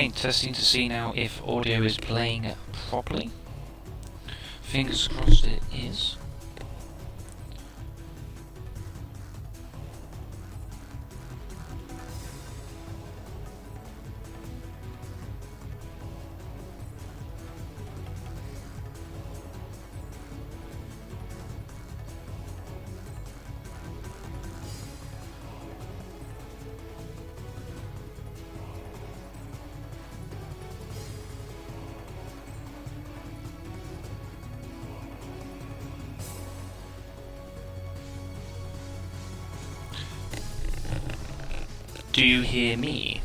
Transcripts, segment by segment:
Again, testing to see now if audio is playing properly. Fingers crossed it is. Do you hear me?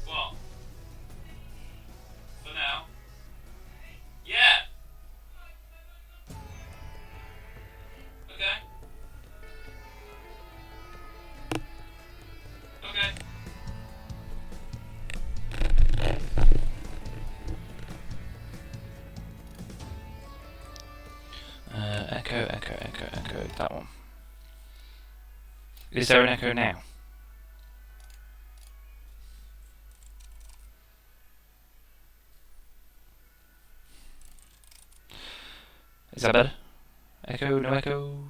What? For now? Yeah! Okay. Okay. Echo, that one. Is there an echo now? Is that better? Echo, no echo?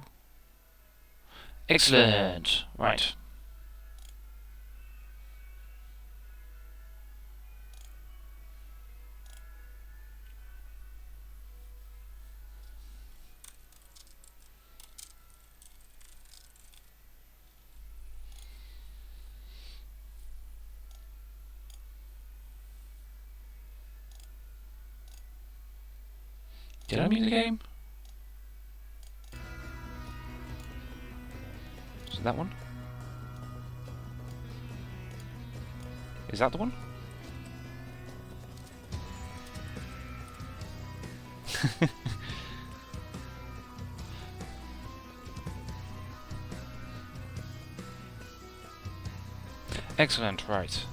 Excellent! Right. Did I mute the game? Is it that one? Is that the one? Excellent, right.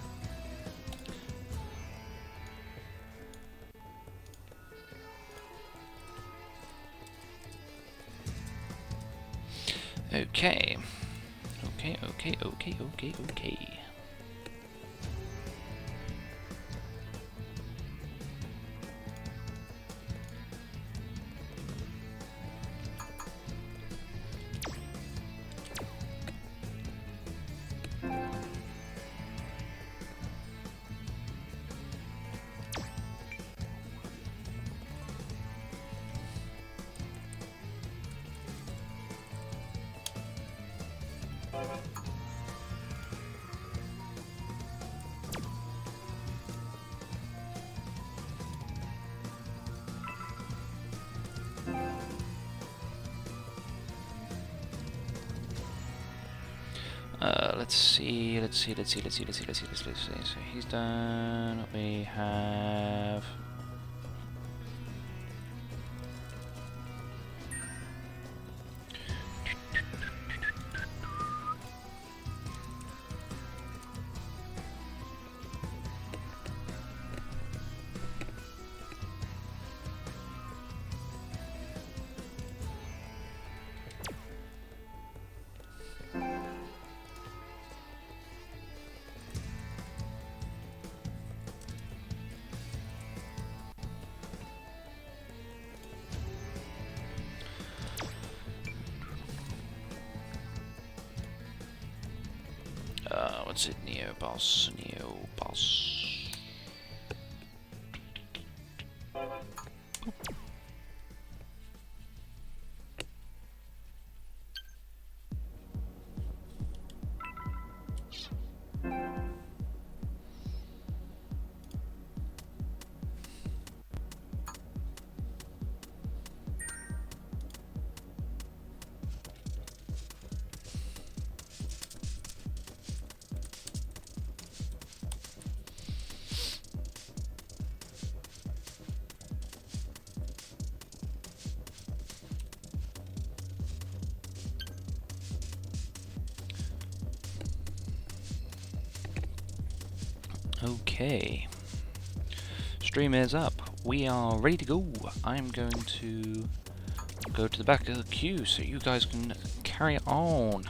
Okay. Okay. Let's see. So he's done. We have. What's it? NeoBoss. Okay, stream is up. We are ready to go. I'm going to go to the back of the queue so you guys can carry on.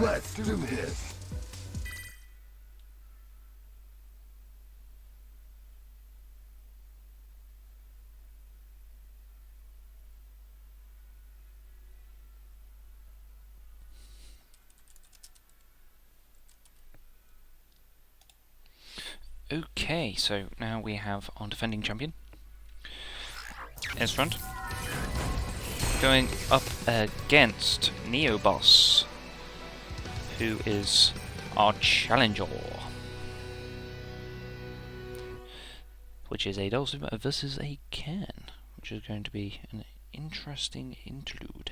Let's do this. Okay, so now we have our defending champion, SFV, going up against NeoBoss, who is our challenger, which is a Dulcimer versus a Ken, which is going to be an interesting interlude.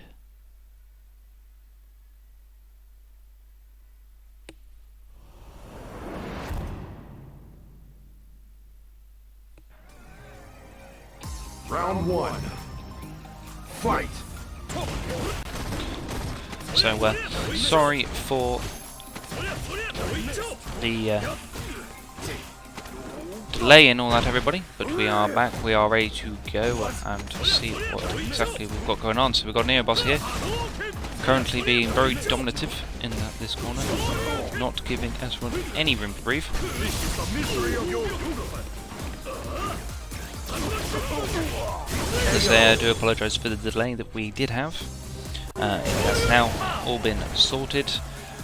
Round 1. Fight! So, sorry for the delay and all that, everybody, but we are back, we are ready to go and to see what exactly we've got going on. So we've got NeoBoss here, currently being very dominative in this corner, not giving SFV any room to breathe. As I do apologise for the delay that we did have. It has now all been sorted,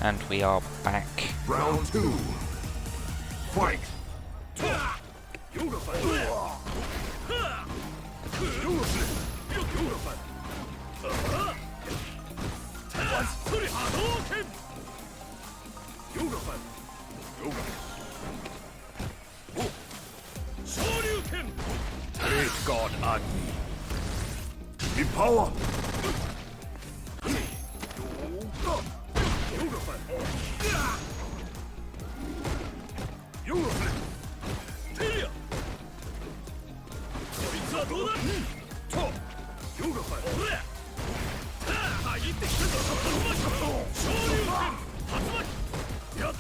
and we are back. Round 2. Fight! Great God Agni. In power!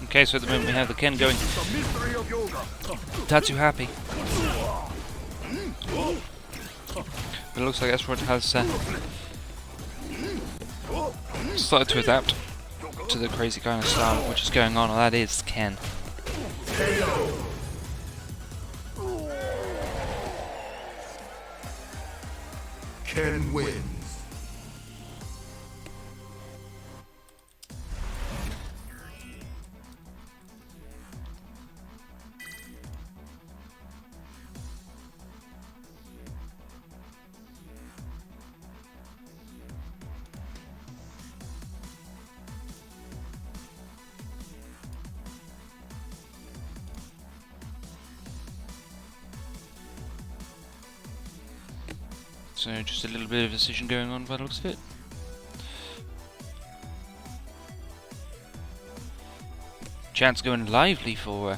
Okay, so at the moment we have the Ken going. Tatsu happy. It looks like SFV has started to adapt to the crazy kind of style which is going on, and that is Ken. Ken wins. So just a little bit of decision going on by the looks of it. Chat's going lively for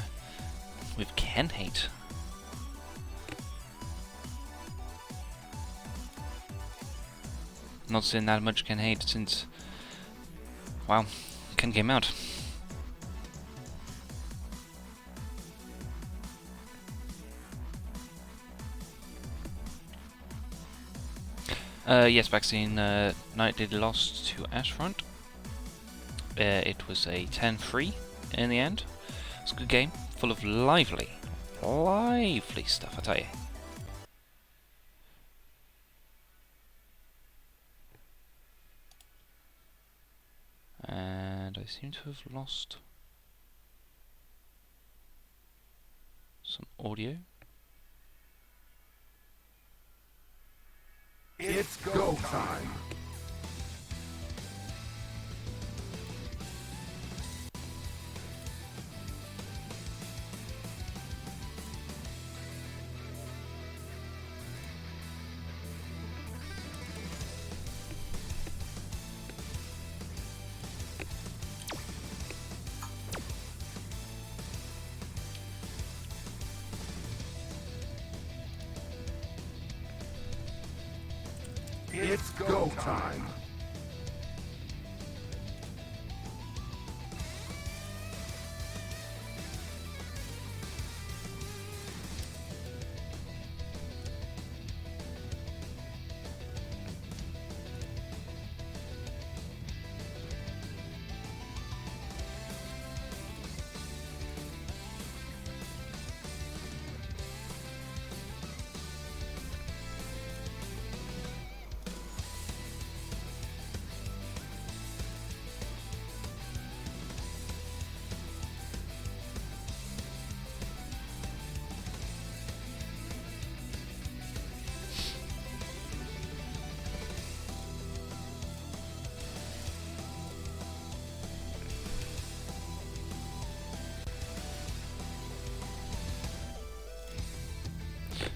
with Ken hate. Not seeing that much Ken hate since, wow, Ken came out. Yes, vaccine night did lost to SFV. It was a 10-3 in the end. It's a good game, full of lively stuff, I tell you. And I seem to have lost some audio. It's go time. It's go time.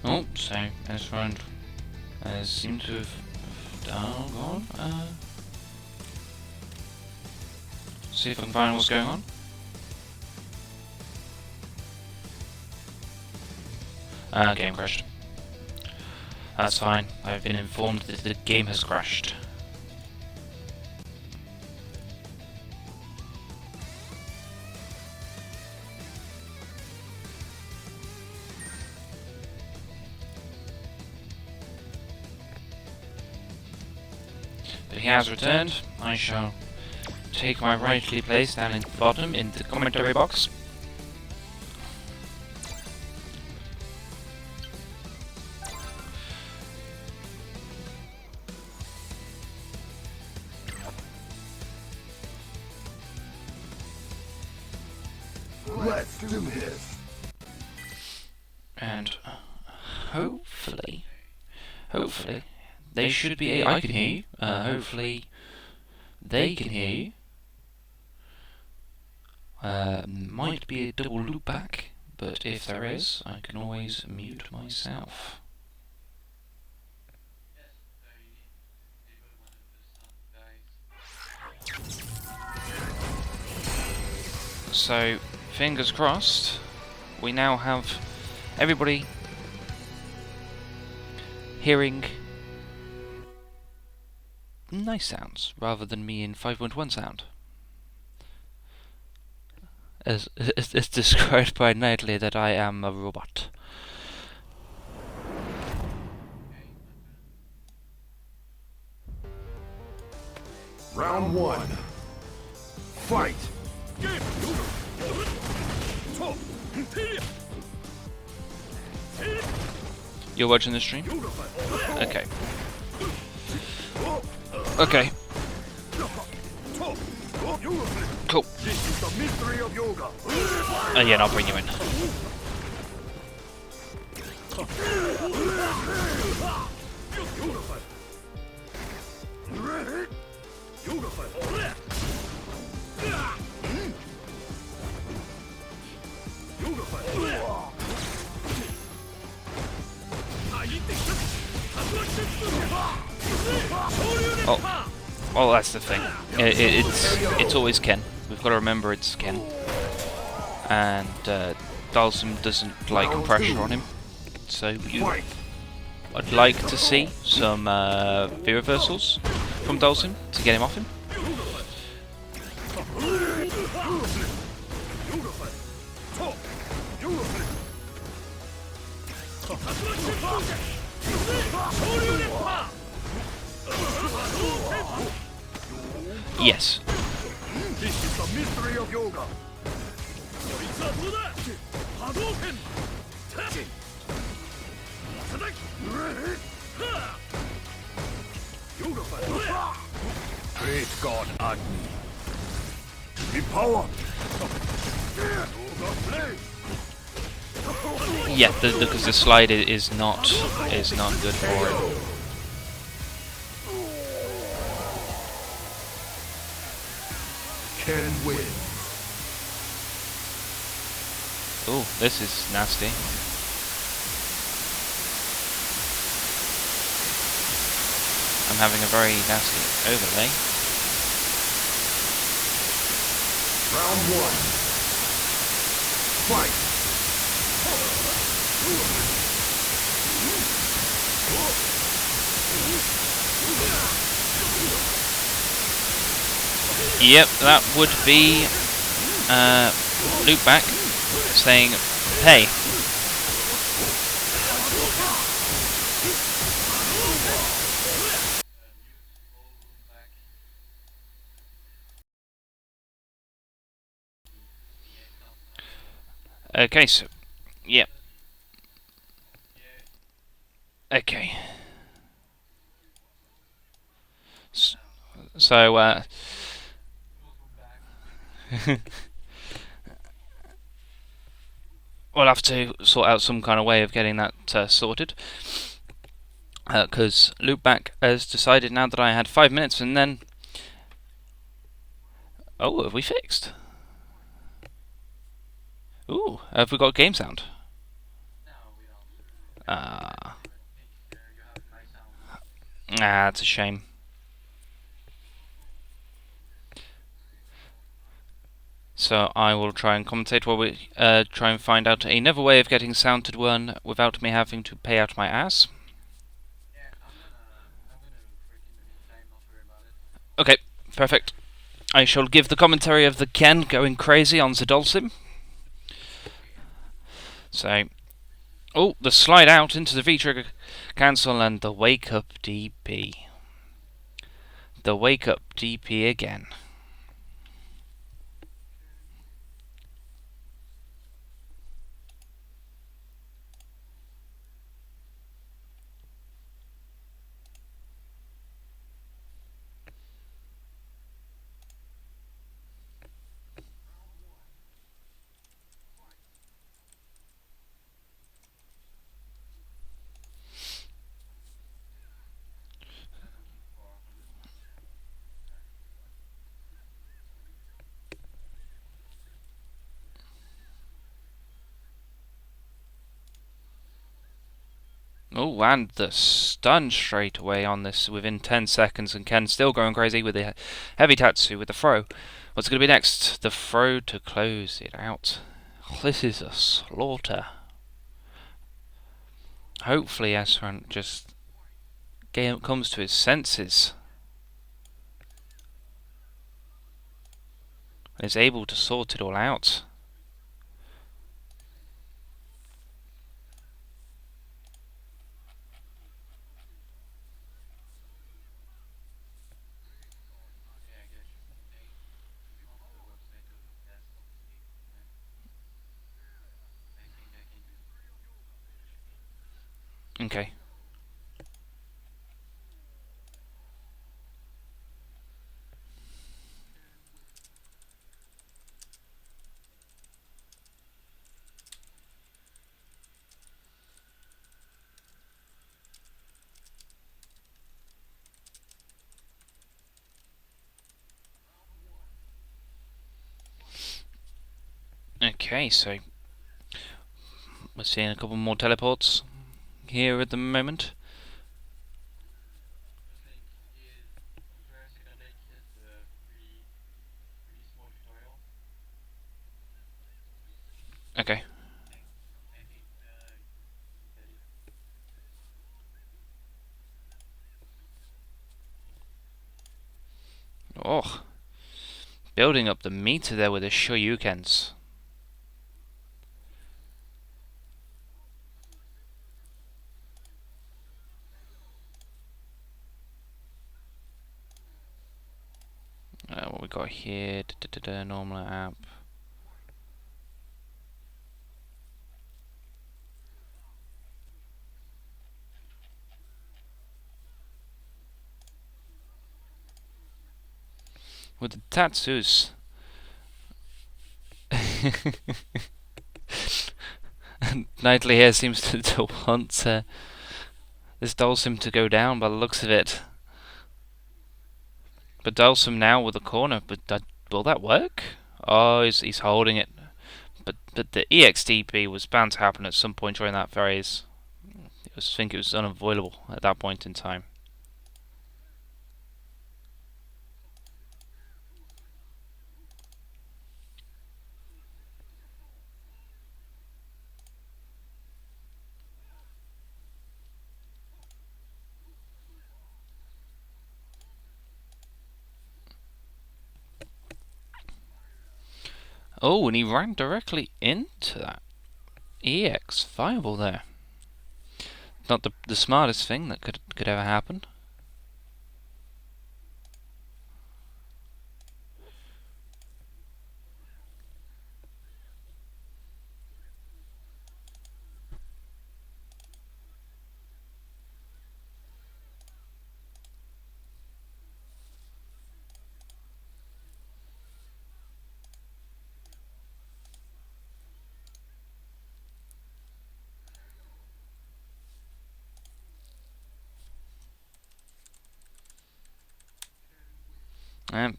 Oh, so S-Front seemed to have gone. See if I can find what's going on. Game crashed. That's fine. I've been informed that the game has crashed. But he has returned. I shall take my rightly place down in the bottom in the commentary box. Let's do this. And hopefully, they should be. I can hear you. Hopefully, they can hear you. Might be a double loop back, but if there is, I can always mute myself. So, fingers crossed, we now have everybody hearing nice sounds rather than me in 5.1 sound. As described by Knightley that I am a robot. Round one. Fight. You're watching the stream? Okay. Okay. Cool. Yeah, I'll bring you in. Oh, well, that's the thing. It's always Ken. We've got to remember it's Ken. And Dalsum doesn't like pressure on him, so I'd like to see some V reversals from Dalsum to get him off him. Yes. This is the mystery of yoga. Great God Agni. In power. Yeah, because the slide is not good for it. Can win. Oh, this is nasty. I'm having a very nasty overlay. Round one. Fight. Yep, that would be loop back saying, hey. Okay, so, yep. Okay. So, we'll have to sort out some kind of way of getting that sorted. Because Loopback has decided now that I had 5 minutes and then... Oh, have we fixed? Ooh, have we got game sound? Ah, that's a shame. So I will try and commentate while we try and find out another way of getting sound to one without me having to pay out my ass. Okay, perfect. I shall give the commentary of the Ken going crazy on the Dulcim. So, oh, the slide out into the V-trigger cancel and the wake up DP. The wake up DP again. Oh, and the stun straight away on this within 10 seconds, and Ken still going crazy with the heavy Tatsu with the throw. What's going to be next? The throw to close it out. This is a slaughter. Hopefully SFV just comes to his senses and is able to sort it all out. Okay. Okay, so we're seeing a couple more teleports here at the moment. Okay. Oh, building up the meter there with the Shoryukens. What we got here? Normal app. With the Tatsus. Knightley here seems to want this Dulcim to go down by the looks of it. But Dulcim now with the corner, but will that work? Oh, he's holding it. But the EXDP was bound to happen at some point during that phase. I think it was unavoidable at that point in time. Oh, and he ran directly into that EX fireball there. Not the smartest thing that could ever happen.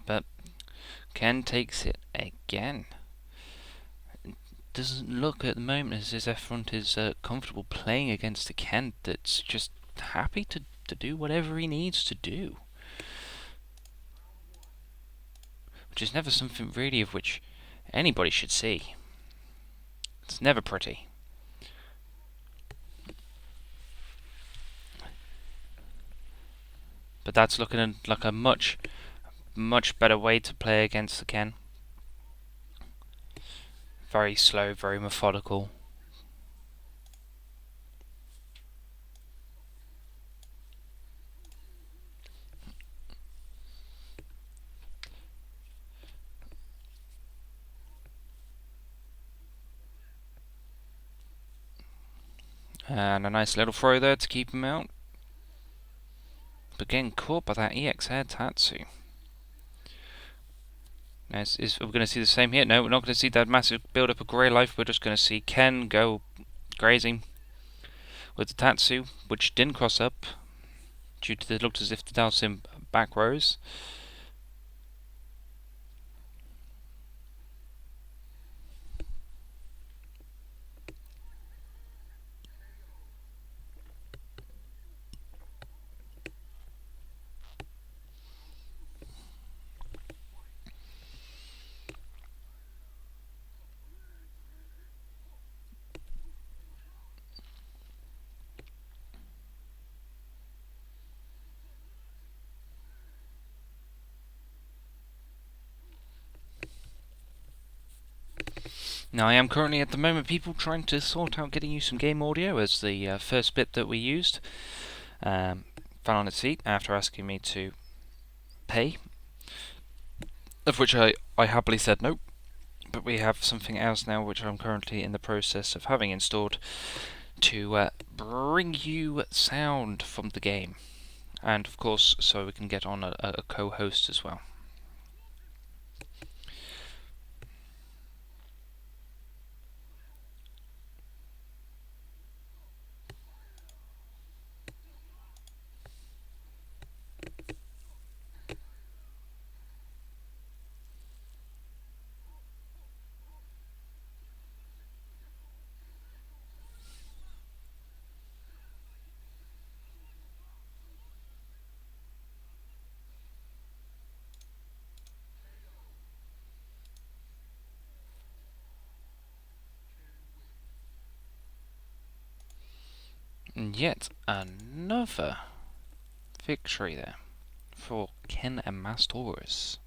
But Ken takes it again. doesn't look at the moment as if F-Front is comfortable playing against a Ken that's just happy to do whatever he needs to do. Which is never something really of which anybody should see. It's never pretty. But that's looking like a much better way to play against the Ken. Very slow, very methodical. And a nice little throw there to keep him out. But getting caught by that EX Air Tatsu. Now, we're going to see the same here? No, we're not going to see that massive build-up of grey life. We're just going to see Ken go grazing with the Tatsu, which didn't cross up due to it looked as if the Dalsim back rose. Now I am currently at the moment people trying to sort out getting you some game audio as the first bit that we used fell on its feet after asking me to pay, of which I happily said no. But we have something else now which I'm currently in the process of having installed to bring you sound from the game, and of course so we can get on a co-host as well. And yet another victory there for Ken and Mastors.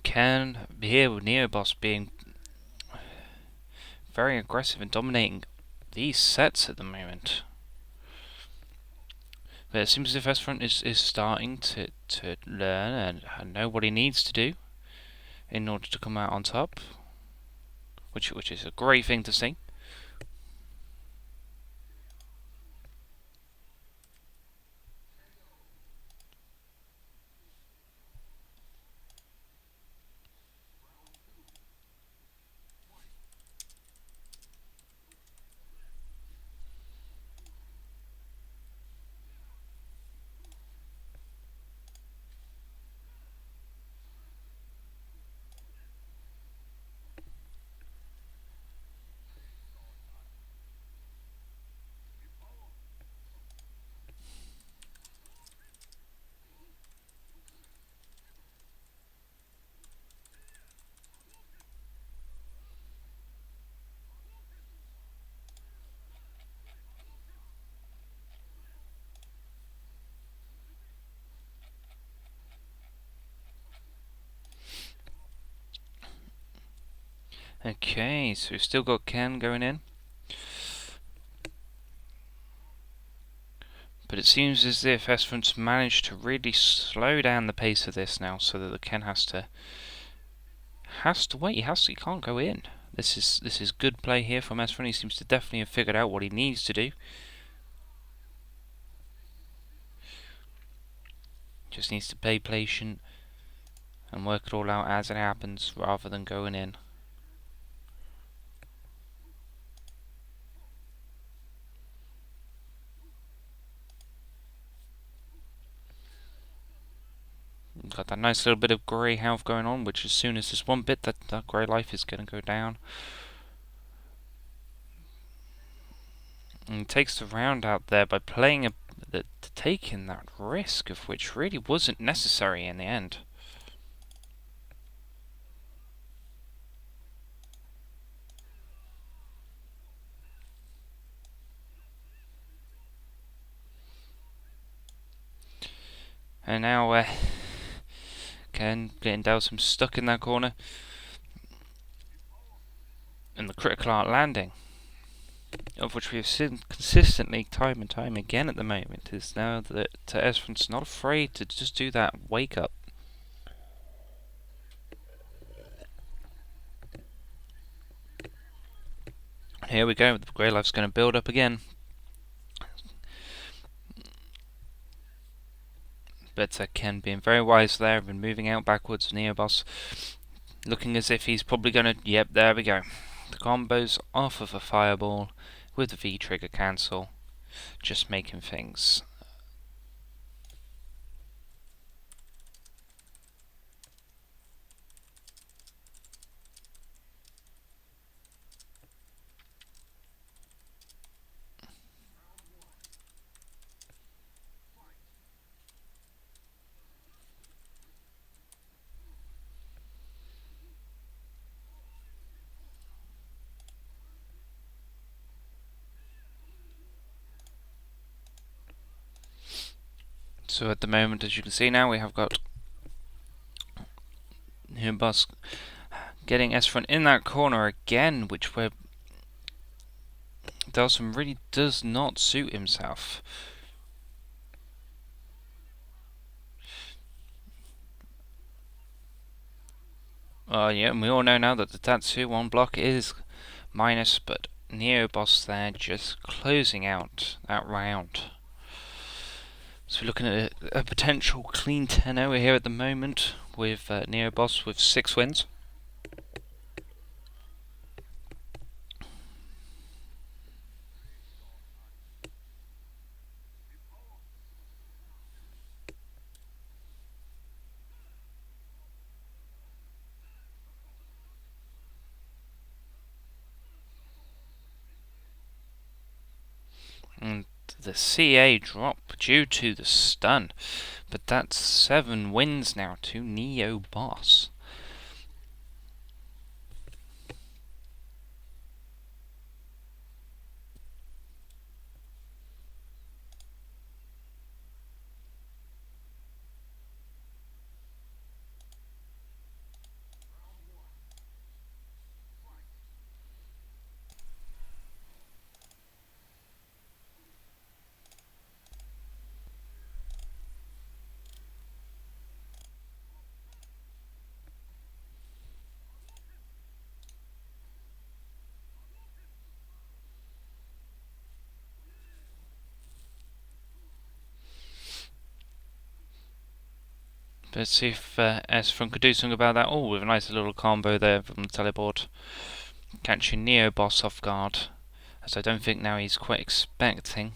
Ken here with NeoBoss being very aggressive and dominating these sets at the moment. But it seems as if S-Front is starting to learn and know what he needs to do in order to come out on top, which is a great thing to see. Okay, so we've still got Ken going in. But it seems as if S-Front's managed to really slow down the pace of this now, so that the Ken has has to wait. He can't go in. This is good play here from S-Front. He seems to definitely have figured out what he needs to do. Just needs to play patient and work it all out as it happens, rather than going in. Got that nice little bit of grey health going on, which as soon as there's one bit, that grey life is going to go down. And he takes the round out there by playing taking that risk, of which really wasn't necessary in the end. And now Ken getting Dalsum stuck in that corner, and the critical art landing, of which we have seen consistently time and time again at the moment, is now that S-Front's not afraid to just do that wake up. Here we go, the grey life's going to build up again. But Ken being very wise there, and moving out backwards, NeoBoss looking as if he's probably going to, yep, there we go. The combos off of a fireball with the V trigger cancel, just making things so at the moment, as you can see now, we have got NeoBoss getting S-Front in that corner again, which where Dalsum really does not suit himself. Yeah, and we all know now that the Tatsu one block is minus, but NeoBoss there just closing out that round. So we're looking at a potential clean 10-0 here at the moment, with NeoBoss with 6 wins. And the CA drop due to the stun, but that's 7 wins now to NeoBoss. Let's see if S-Front could do something about that. Oh, with a nice little combo there from the teleport, catching NeoBoss off guard, as I don't think now he's quite expecting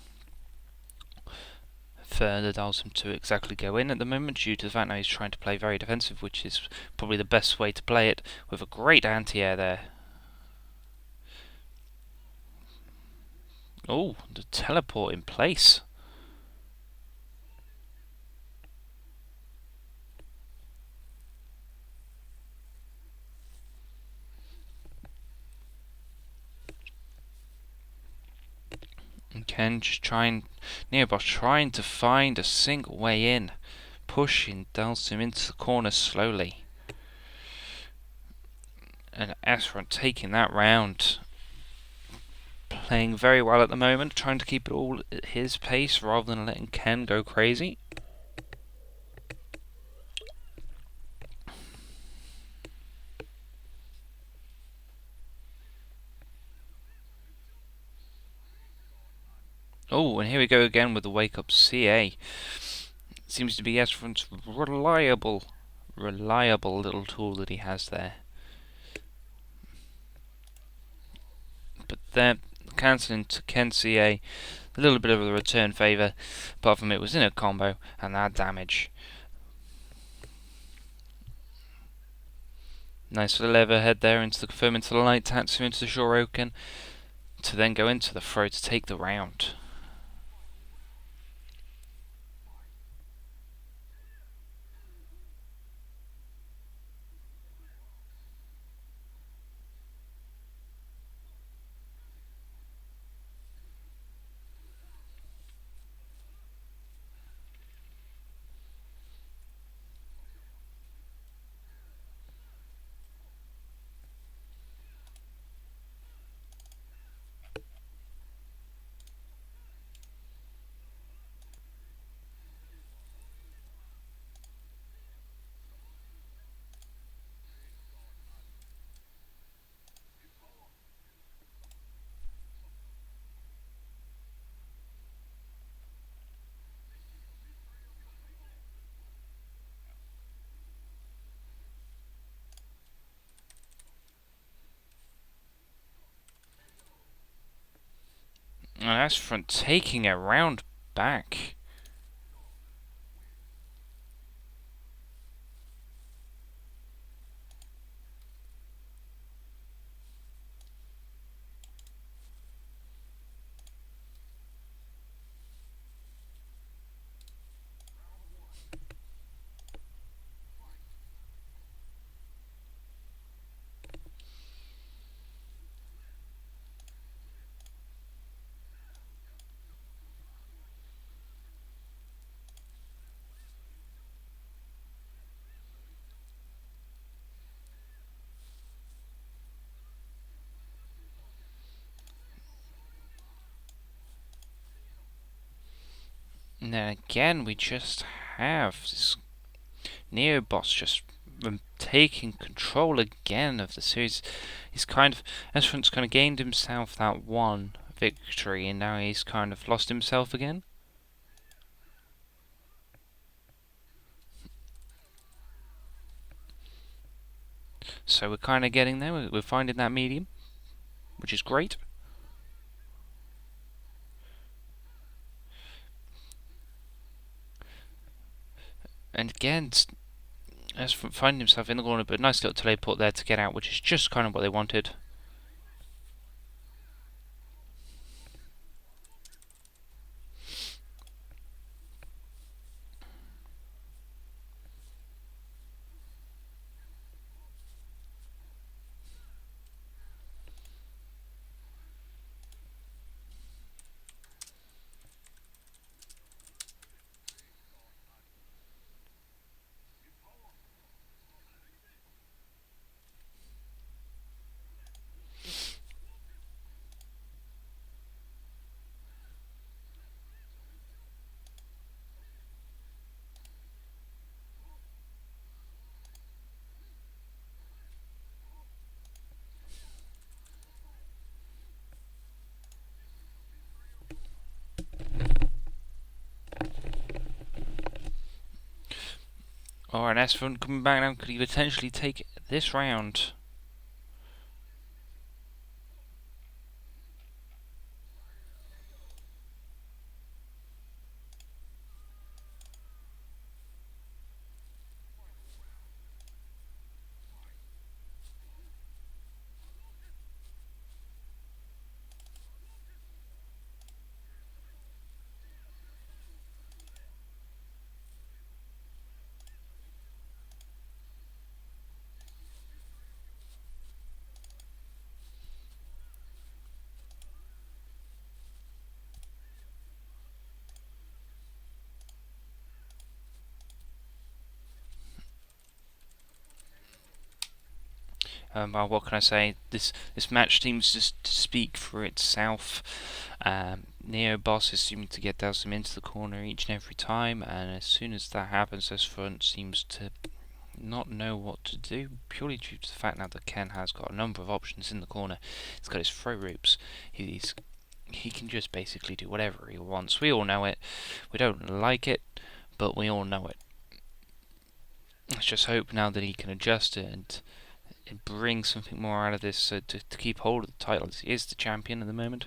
for the Dalsum to exactly go in at the moment, due to the fact now he's trying to play very defensive, which is probably the best way to play it, with a great anti-air there. Oh, the teleport in place. And Ken just NeoBoss trying to find a single way in, pushing Dalsum into the corner slowly. And S-Front taking that round, playing very well at the moment, trying to keep it all at his pace rather than letting Ken go crazy. Oh, and here we go again with the Wake Up CA. Seems to be S-Front's reliable little tool that he has there. But they're cancelling to Ken CA. A little bit of a return favour. Apart from it was in a combo and that damage. Nice little overhead there into the confirm into the light Tatsu into the Shoroken to then go into the throw to take the round. And that's front taking a round back. And then again we just have this NeoBoss just taking control again of the series. He's kind of, S-Front's kind of gained himself that one victory and now he's kind of lost himself again. So we're kind of getting there, we're finding that medium, which is great. And again, as finding himself in the corner, but nice little teleport there to get out, which is just kind of what they wanted. Alright, S-Front coming back now. Could he potentially take this round? Well, what can I say? This match seems just to speak for itself. NeoBoss is seeming to get Delsum into the corner each and every time, and as soon as that happens, S-Front seems to not know what to do, purely due to the fact now that Ken has got a number of options in the corner. He's got his throw ropes. He's he can just basically do whatever he wants. We all know it. We don't like it, but we all know it. Let's just hope now that he can adjust it and bring something more out of this to keep hold of the title. He is the champion at the moment.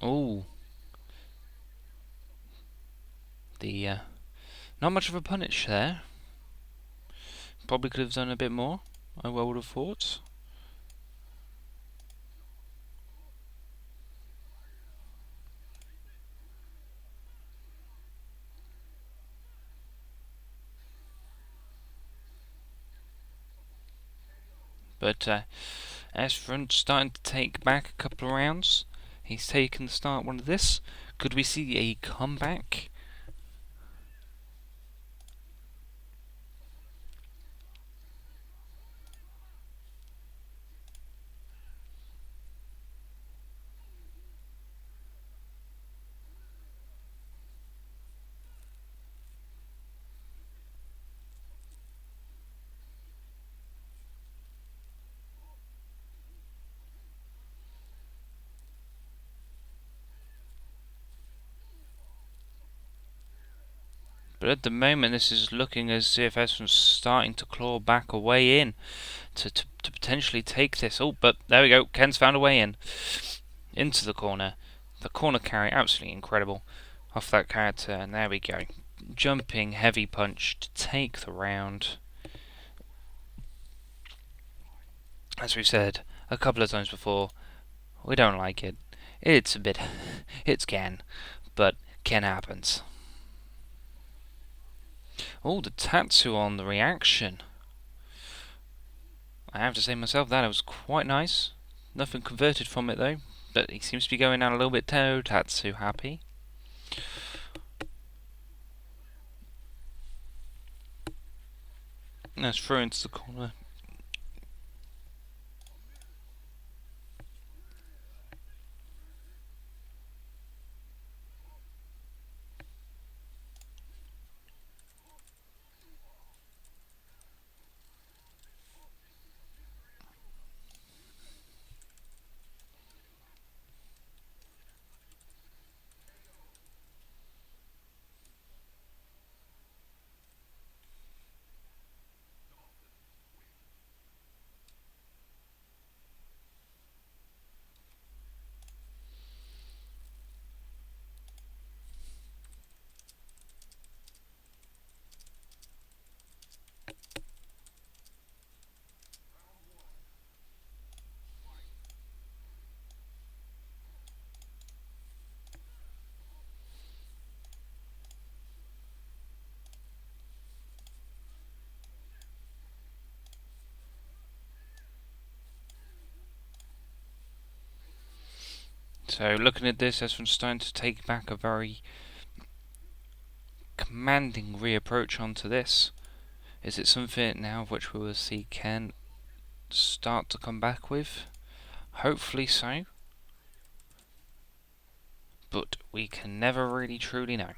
Oh, the not much of a punish there. Probably could have done a bit more, I would have thought. But S-Front starting to take back a couple of rounds. He's taken the start one of this. Could we see a comeback? But at the moment, this is looking as if S-Front's starting to claw back a way in to potentially take this. Oh, but there we go. Ken's found a way in. Into the corner. The corner carry, absolutely incredible. Off that character, and there we go. Jumping heavy punch to take the round. As we've said a couple of times before, we don't like it. It's a bit... it's Ken. But Ken happens. Oh, the tattoo on the reaction. I have to say myself that it was quite nice. Nothing converted from it though, but he seems to be going out a little bit tatsu happy. Let's throw into the corner. So looking at this, everyone's starting to take back a very commanding reapproach onto this. Is it something now which we will see Ken start to come back with? Hopefully so. But we can never really truly know.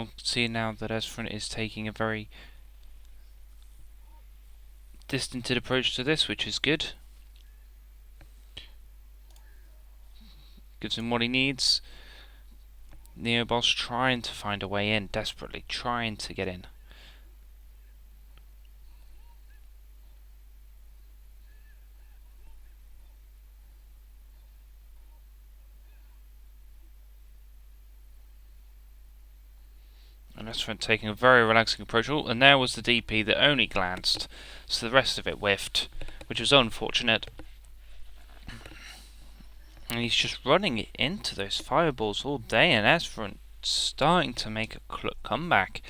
we'll see now that SFront is taking a very distanced approach to this, which is good. Gives him what he needs. NeoBoss trying to find a way in, desperately trying to get in. And SFront taking a very relaxing approach. Oh, and there was the DP that only glanced, so the rest of it whiffed, which was unfortunate. And he's just running into those fireballs all day, and SFront starting to make a comeback.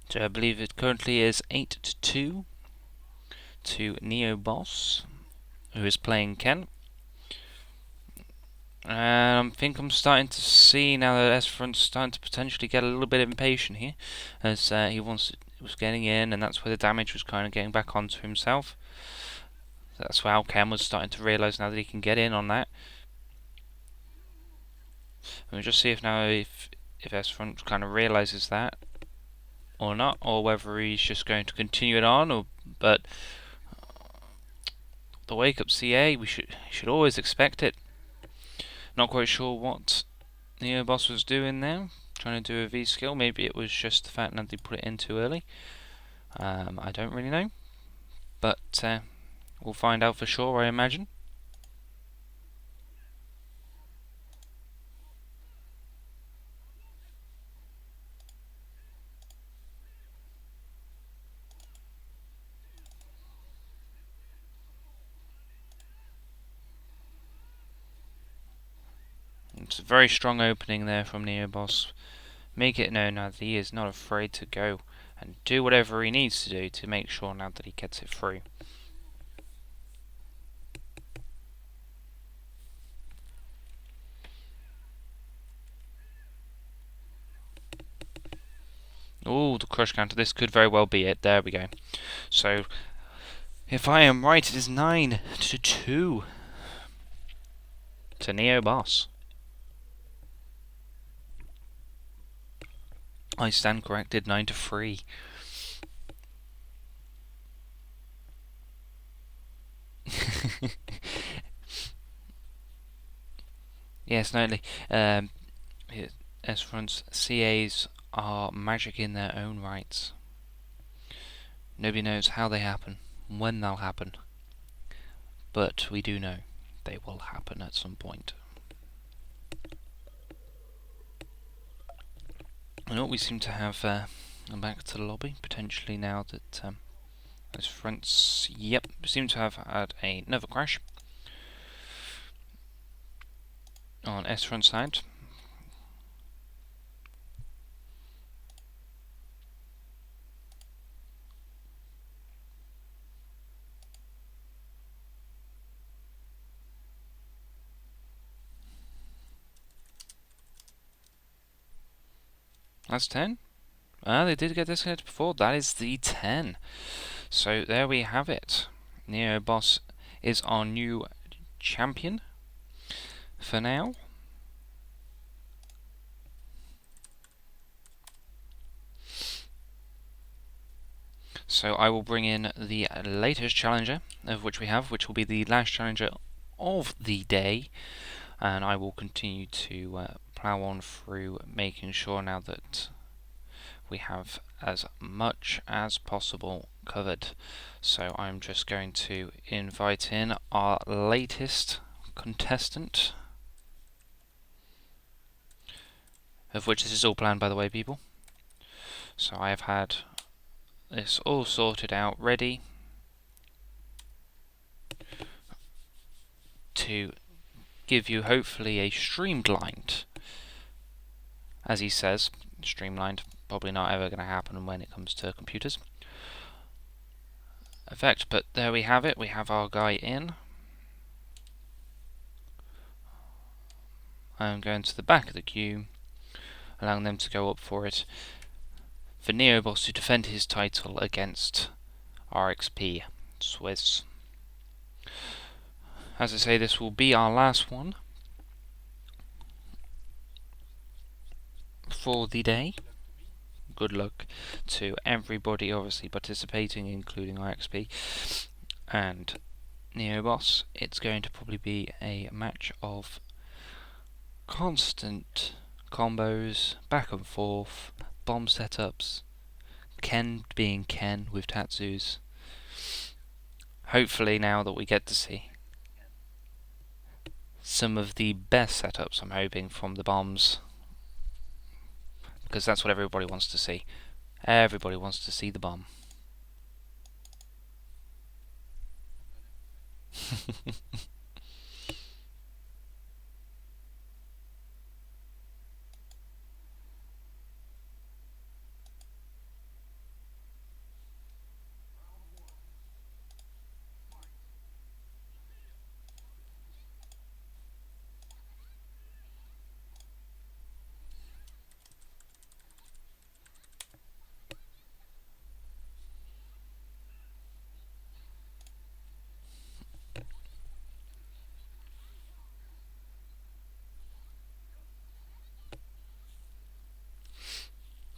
So I believe it currently is 8-2 to NeoBoss, who is playing Ken. I think I'm starting to see now that SFront's starting to potentially get a little bit impatient here, as he was getting in, and that's where the damage was kind of getting back onto himself. That's where Ken was starting to realise now that he can get in on that. And we'll just see if SFront kind of realises that or not, or whether he's just going to continue it on. But the wake up CA, we should always expect it. Not quite sure what NeoBoss was doing there, trying to do a V skill. Maybe it was just the fact that they put it in too early. I don't really know, but we'll find out for sure, I imagine. It's a very strong opening there from NeoBoss. Make it known now that he is not afraid to go and do whatever he needs to do to make sure now that he gets it through. Oh, the crush counter. This could very well be it. There we go. So, if I am right, it is 9-2 to NeoBoss. I stand corrected, 9-3. Yes, nightly. SFront's CAs are magic in their own rights. Nobody knows how they happen, when they'll happen, but we do know they will happen at some point. And we seem to have back to the lobby, potentially now that SFront's, yep, seem to have had another crash on SFront's side. That's 10. They did get disconnected before. That is the 10. So there we have it. NeoBoss is our new champion for now. So I will bring in the latest challenger of which we have, which will be the last challenger of the day, and I will continue to plow on through making sure now that we have as much as possible covered. So I'm just going to invite in our latest contestant, of which this is all planned, by the way, people. So I have had this all sorted out, ready to give you hopefully a streamlined, as he says, streamlined, probably not ever going to happen when it comes to computers, effect, but there we have it. We have our guy in. I'm going to the back of the queue, allowing them to go up for it, for NeoBoss to defend his title against RXP Swiss. As I say, this will be our last one for the day. Good luck to everybody obviously participating, including RXP and NeoBoss. It's going to probably be a match of constant combos, back and forth, bomb setups, Ken being Ken with tattoos. Hopefully now that we get to see some of the best setups, I'm hoping, from the bombs, because that's what everybody wants to see. Everybody wants to see the bomb.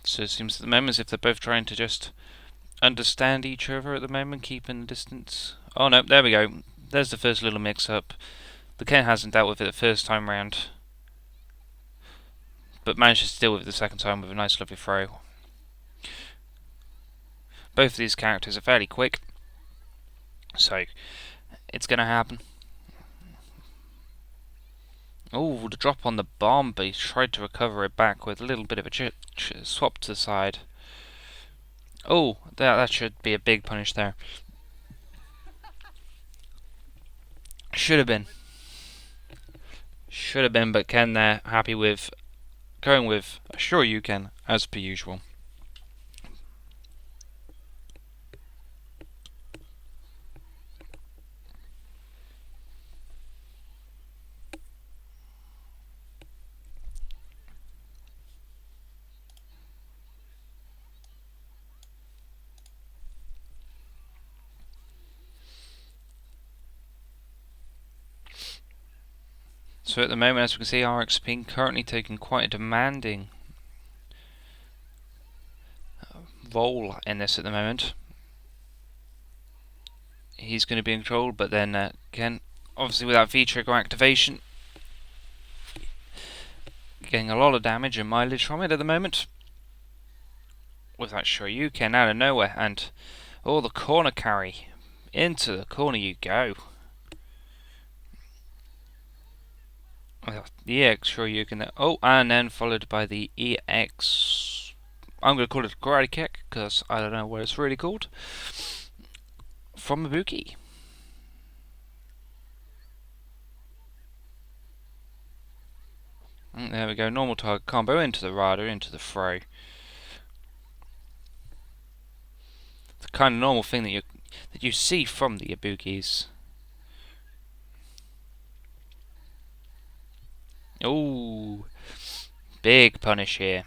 So it seems at the moment as if they're both trying to just understand each other at the moment, keeping the distance. Oh no, there we go. There's the first little mix-up. The Ken hasn't dealt with it the first time round, but manages to deal with it the second time with a nice lovely throw. Both of these characters are fairly quick, so it's going to happen. Oh, the drop on the bomb, but he tried to recover it back with a little bit of a swap to the side. Oh, that should be a big punish there. Should have been. Should have been, but Ken there, happy with going with Sure You Can, as per usual. So at the moment, as we can see, RXP currently taking quite a demanding role in this at the moment. He's going to be in control, but then Ken, obviously without V-trigger activation, getting a lot of damage and mileage from it at the moment. With that Sure You Can out of nowhere, and the corner carry. Into the corner you go. The EX Sure You Can. And then followed by the EX. I'm going to call it a karate kick because I don't know what it's really called. From Ibuki. And there we go. Normal target combo into the rider, into the throw. The kind of normal thing that you see from the Ibukis. Oh, big punish here.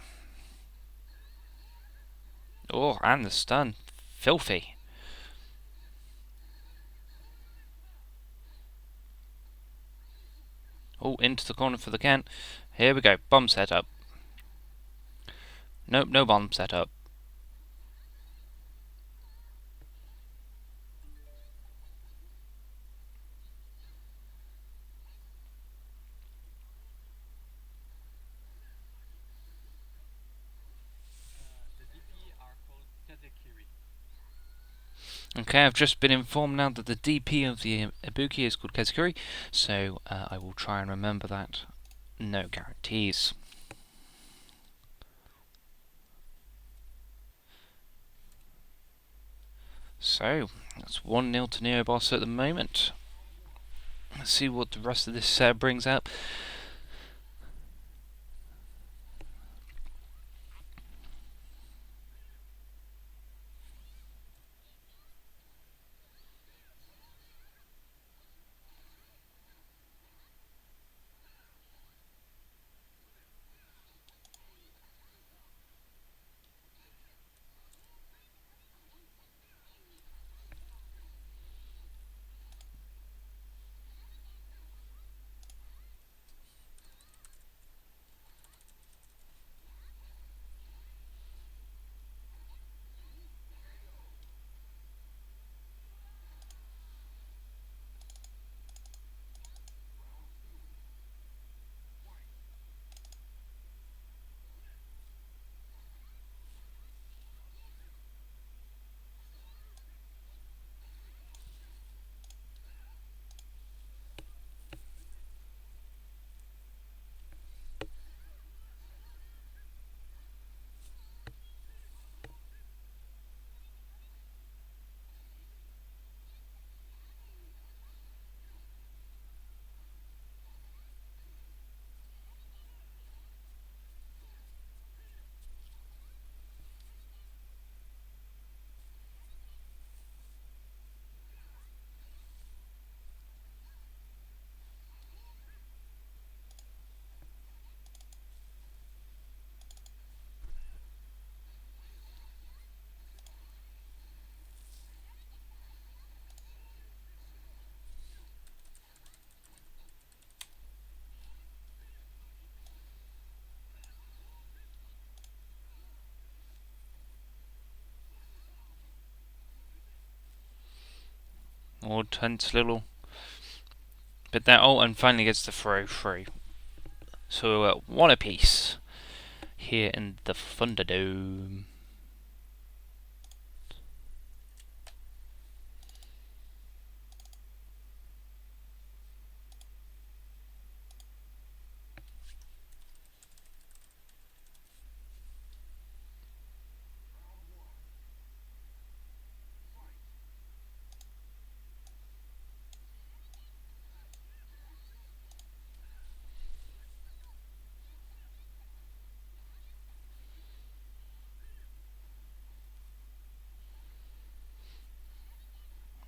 Oh, and the stun. Filthy. Oh, into the corner for the Ken. Here we go. Bomb setup. Nope, no bomb setup. Okay, I've just been informed now that the DP of the Ibuki is called Kezukuri, so I will try and remember that. No guarantees. So, that's 1-0 to NeoBoss at the moment. Let's see what the rest of this set brings up. More tense little bit there. Oh, and finally gets the throw through. So one apiece here in the Thunderdome.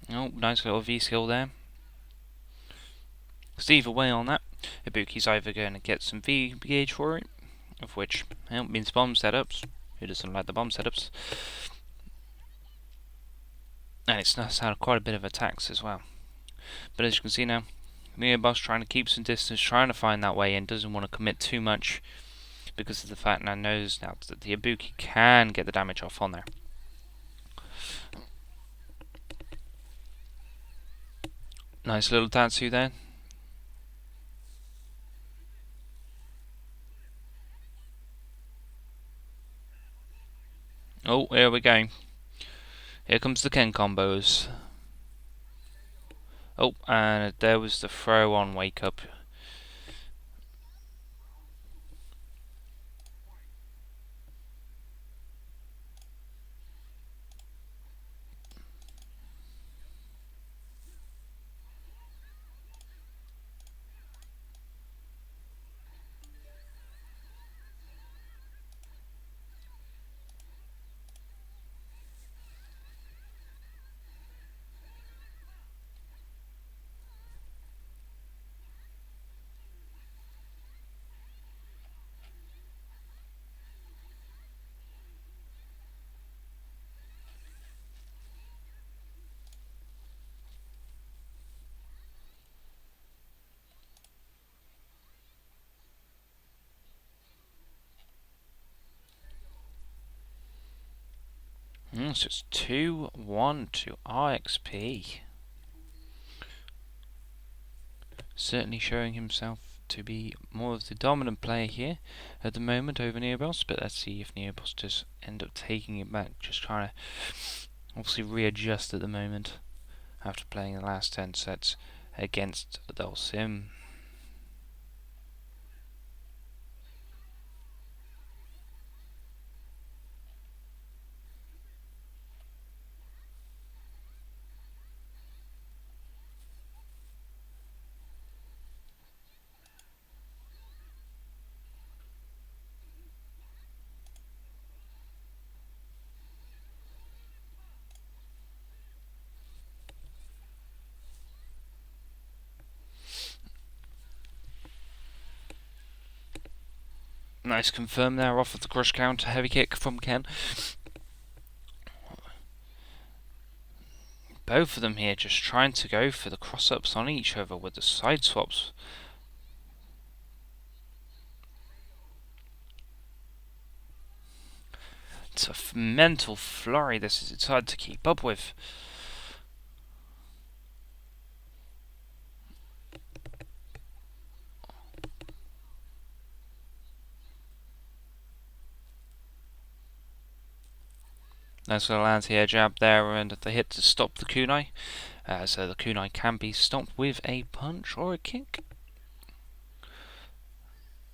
Oh, nice little V-skill there. So either way on that, Ibuki's either going to get some V gauge for it, of which means bomb setups. Who doesn't like the bomb setups? And it's nuts out quite a bit of attacks as well. But as you can see now, NeoBoss trying to keep some distance, trying to find that way in, doesn't want to commit too much because of the fact now knows now that the Ibuki can get the damage off on there. Nice little Tatsu there. Oh, here we go. Here comes the Ken combos. Oh, and there was the throw on wake up. So it's 2-1 to RXP. Certainly showing himself to be more of the dominant player here at the moment over NeoBoss, but let's see if NeoBoss does end up taking it back, just trying to Obviously readjust at the moment after playing the last 10 sets against Dalsim. Nice confirm there off of the crush counter, heavy kick from Ken. Both of them here just trying to go for the cross-ups on each other with the side swaps. It's a mental flurry this is. It's hard to keep up with. Nice little anti-air jab there and the hit to stop the kunai. So the kunai can be stopped with a punch or a kick.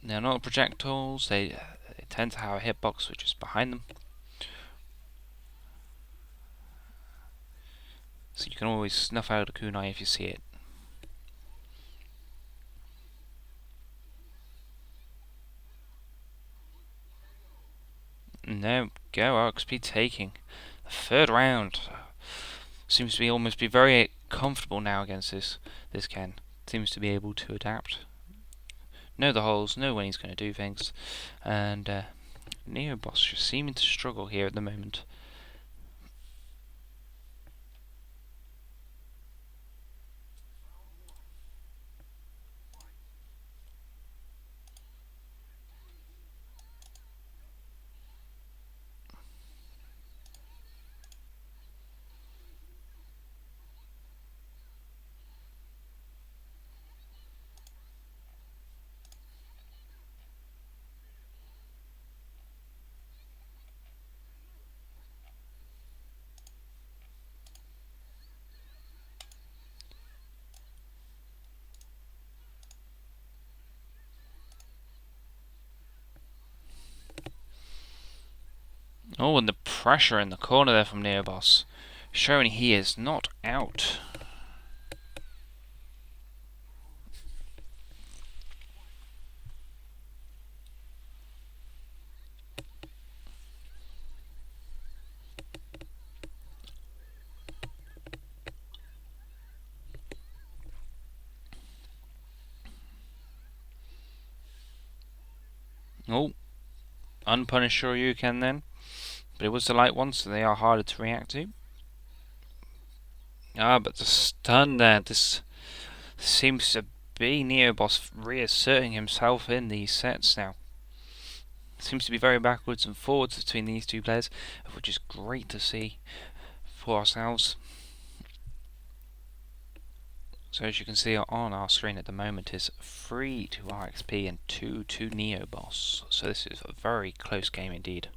They're not projectiles, they tend to have a hitbox which is behind them. So you can always snuff out a kunai if you see it. And there we go, RXP taking the third round. Seems to be almost be very comfortable now against this Ken. Seems to be able to adapt. Know the holes, know when he's going to do things. And NeoBoss just seeming to struggle here at the moment. Oh, and the pressure in the corner there from NeoBoss, showing he is not out. Oh, unpunished sure you can then. But it was the light one, so they are harder to react to. Ah, but the stun there, this seems to be NeoBoss reasserting himself in these sets now. Seems to be very backwards and forwards between these two players, which is great to see for ourselves. So as you can see on our screen at the moment is 3 to RXP and 2 to NeoBoss. So this is a very close game indeed.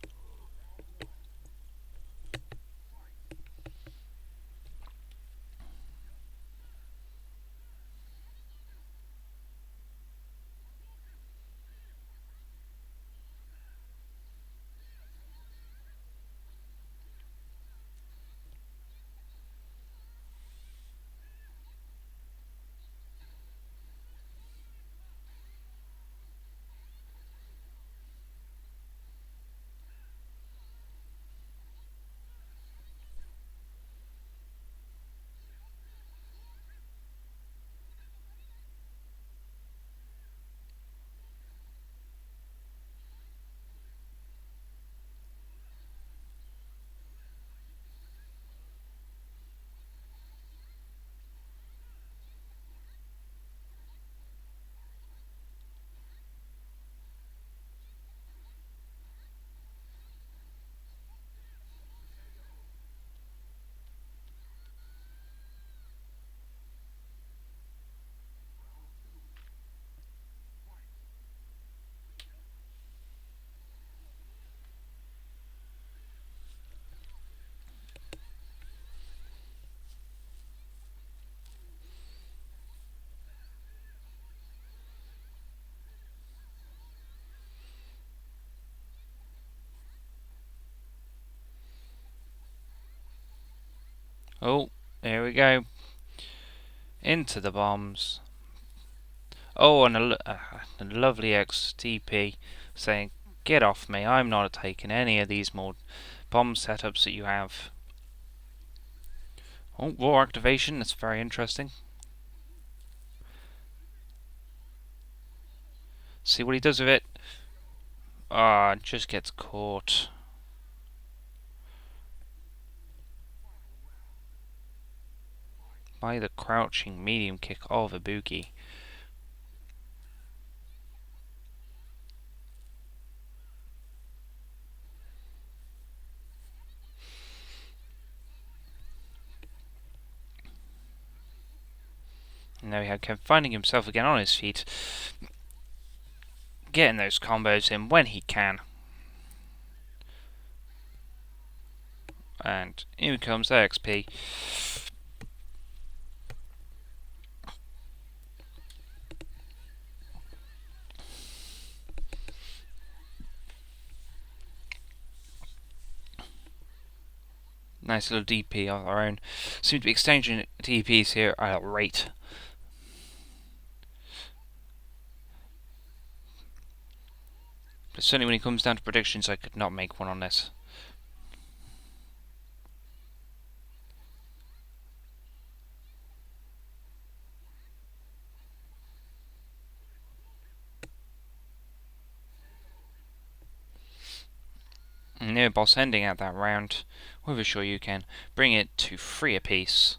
Oh, here we go. Into the bombs. Oh, and a lovely XTP saying, "Get off me, I'm not taking any of these more bomb setups that you have." Oh, raw activation, that's very interesting. See what he does with it. Ah, just gets caught. By the crouching medium kick of Ibuki. And there we have Kev finding himself again on his feet. Getting those combos in when he can. And here comes the XP. Nice little DP of our own. Seem to be exchanging DPs here at a rate. But certainly when it comes down to predictions, I could not make one on this. NeoBoss ending out that round with a sure you can bring it to 3 apiece.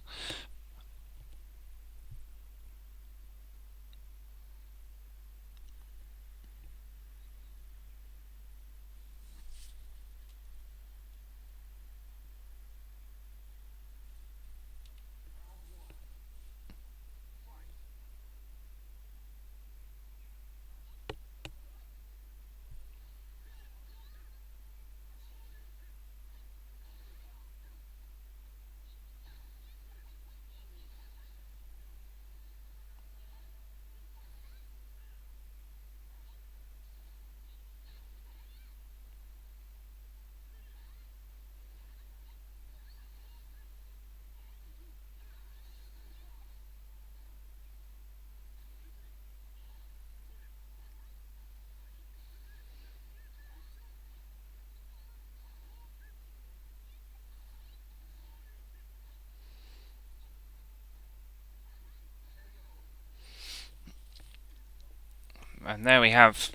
And there we have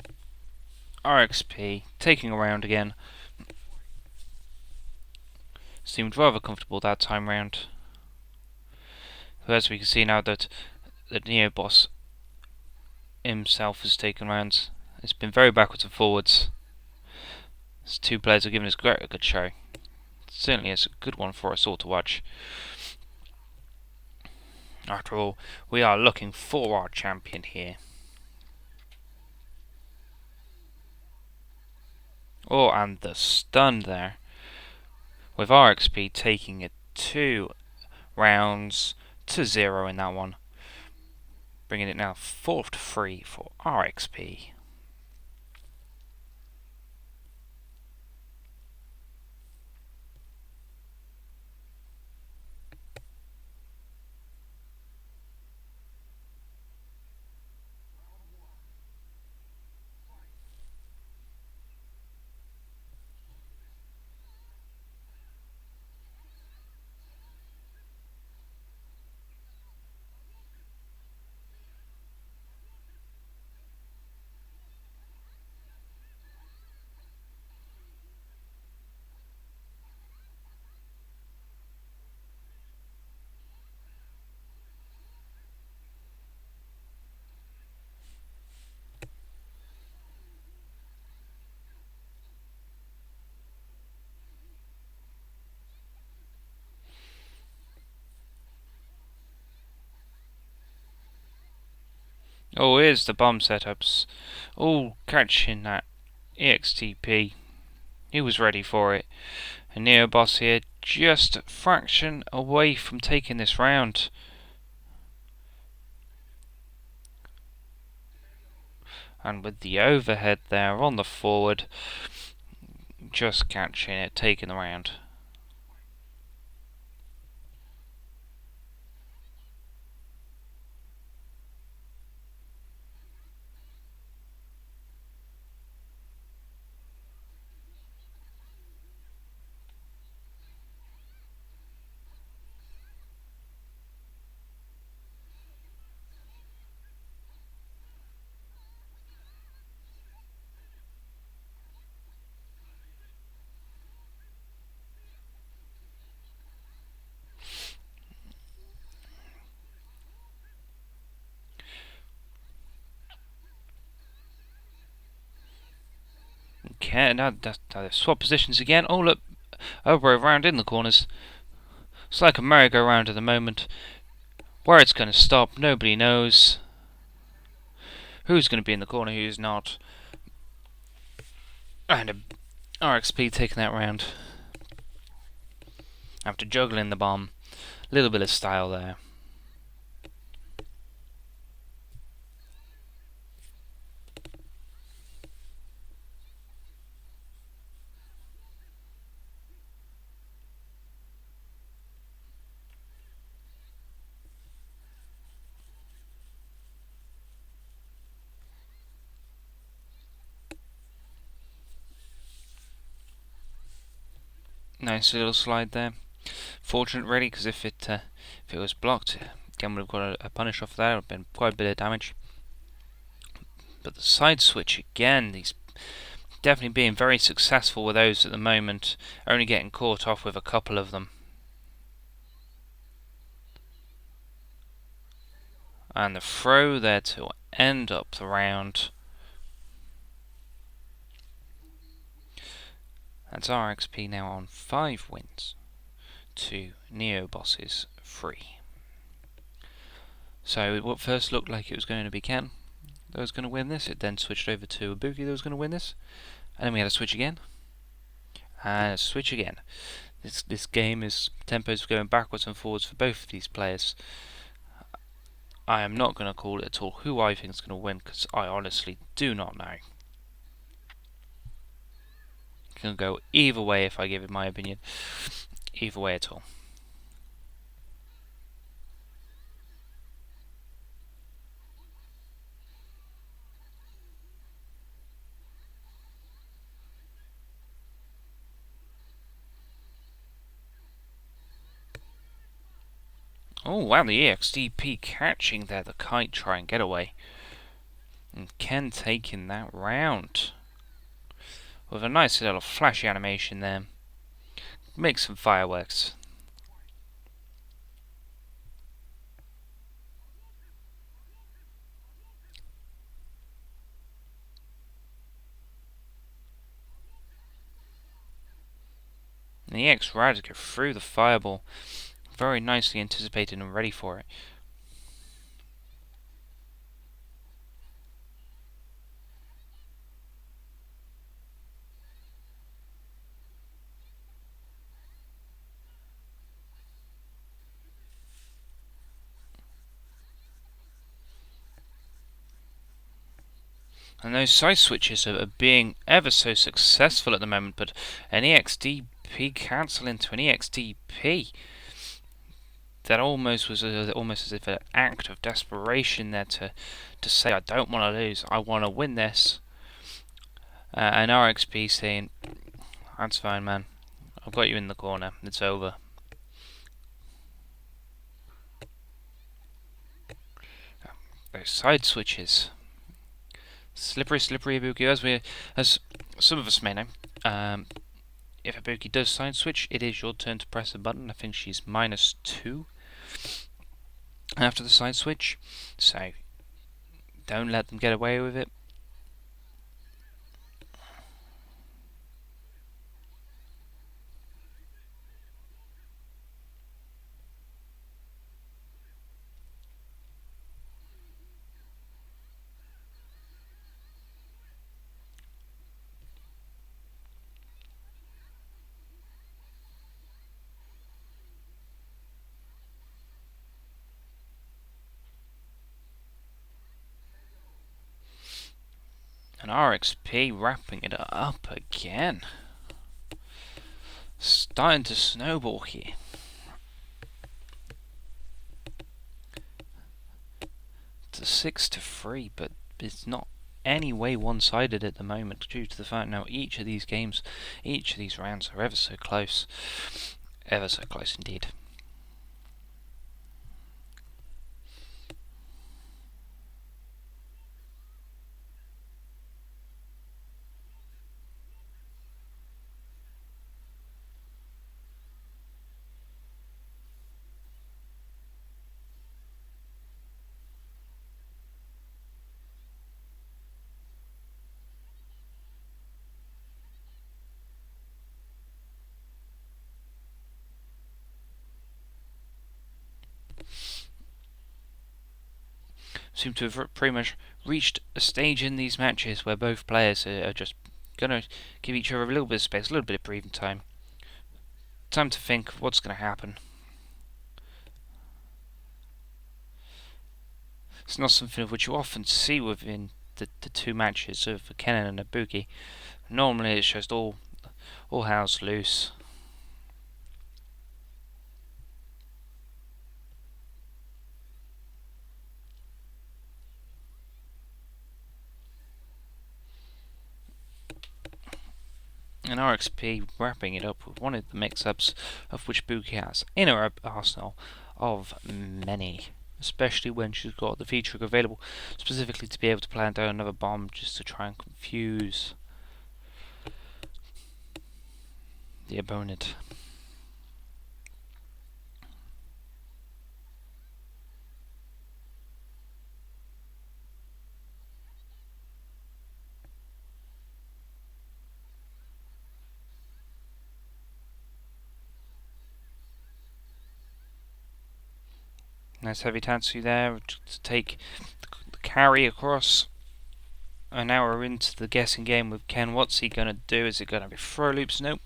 RXP taking a round again. Seemed rather comfortable that time round. But as we can see now that the NeoBoss himself has taken rounds, it's been very backwards and forwards. These two players have given us a good show. Certainly is a good one for us all to watch. After all, we are looking for our champion here. Oh, and the stun there. With RXP taking it 2 rounds to 0 in that one. Bringing it now 4-3 for RXP. Oh, here's the bomb setups. All catching that EXTP. He was ready for it. And NeoBoss here just a fraction away from taking this round. And with the overhead there on the forward, just catching it, taking the round. Okay, now they swap positions again. Oh look, over around in the corners. It's like a merry-go-round at the moment. Where it's going to stop, nobody knows. Who's going to be in the corner, who's not. And a RXP taking that round. After juggling the bomb. A little bit of style there. Nice little slide there. Fortunate really, because if it was blocked, again would have got a punish off that. It would have been quite a bit of damage. But the side switch again, these definitely being very successful with those at the moment. Only getting caught off with a couple of them. And the throw there to end up the round. That's RXP now on 5 wins to NeoBoss's 3. So what first looked like it was going to be Ken that was going to win this, it then switched over to Ibuki that was going to win this, and then we had a switch again, and a switch again. This game is tempos going backwards and forwards for both of these players. I am not going to call it at all who I think is going to win, because I honestly do not know. It can go either way if I give it my opinion. Either way at all. Oh wow, the EXDP catching there, the kite try and get away. And Ken taking that round. With a nice little flashy animation there. Make some fireworks. And the EX Radical through the fireball. Very nicely anticipated and ready for it. And those side switches are being ever so successful at the moment, but an EXDP cancel into an EXDP. That almost was almost as if an act of desperation there to say, I don't want to lose, I want to win this. And RXP saying, that's fine, man. I've got you in the corner. It's over. Those side switches. Slippery Ibuki, as some of us may know. If Ibuki does side switch, it is your turn to press a button. I think she's -2 after the side switch, so don't let them get away with it. And RXP wrapping it up again. Starting to snowball here. It's a 6-3, but it's not any way one-sided at the moment due to the fact now each of these games, each of these rounds are ever so close. Ever so close indeed. seem to have pretty much reached a stage in these matches where both players are just going to give each other a little bit of space, a little bit of breathing time. Time to think what's going to happen. It's not something of which you often see within the two matches of Kennen and Ibuki. Normally it's just all hell's loose. And RXP wrapping it up with one of the mix-ups of which Ibuki has in her arsenal of many. Especially when she's got the feature available specifically to be able to plant down another bomb just to try and confuse the opponent. Nice heavy Tatsu there to take the carry across. And now we're into the guessing game with Ken. What's he going to do? Is it going to be throw loops? Nope.